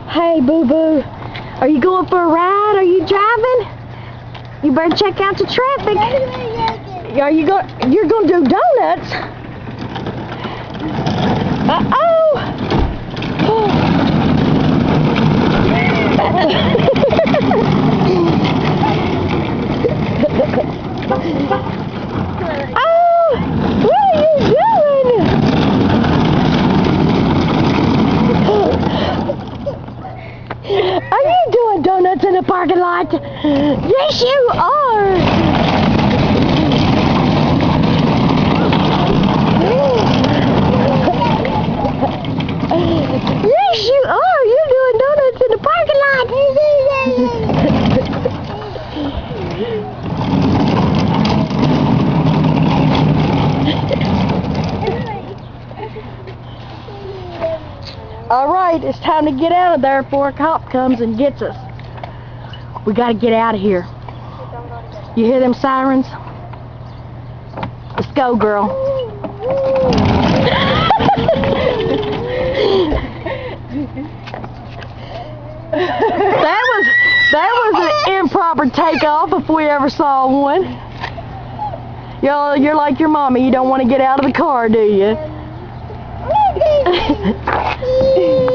Hey, boo-boo. Are you going for a ride? Are you driving? You better check out the traffic. Are you going? You're going to do donuts? Uh-oh. Oh, what are you doing? Are you doing donuts in the parking lot? Yes, you are. Yes, you are. You're doing donuts in the parking lot. All right, it's time to get out of there before a cop comes and gets us. We got to get out of here. You hear them sirens? Let's go, girl. That was an improper takeoff if we ever saw one. You're like your mommy. You don't want to get out of the car, do you?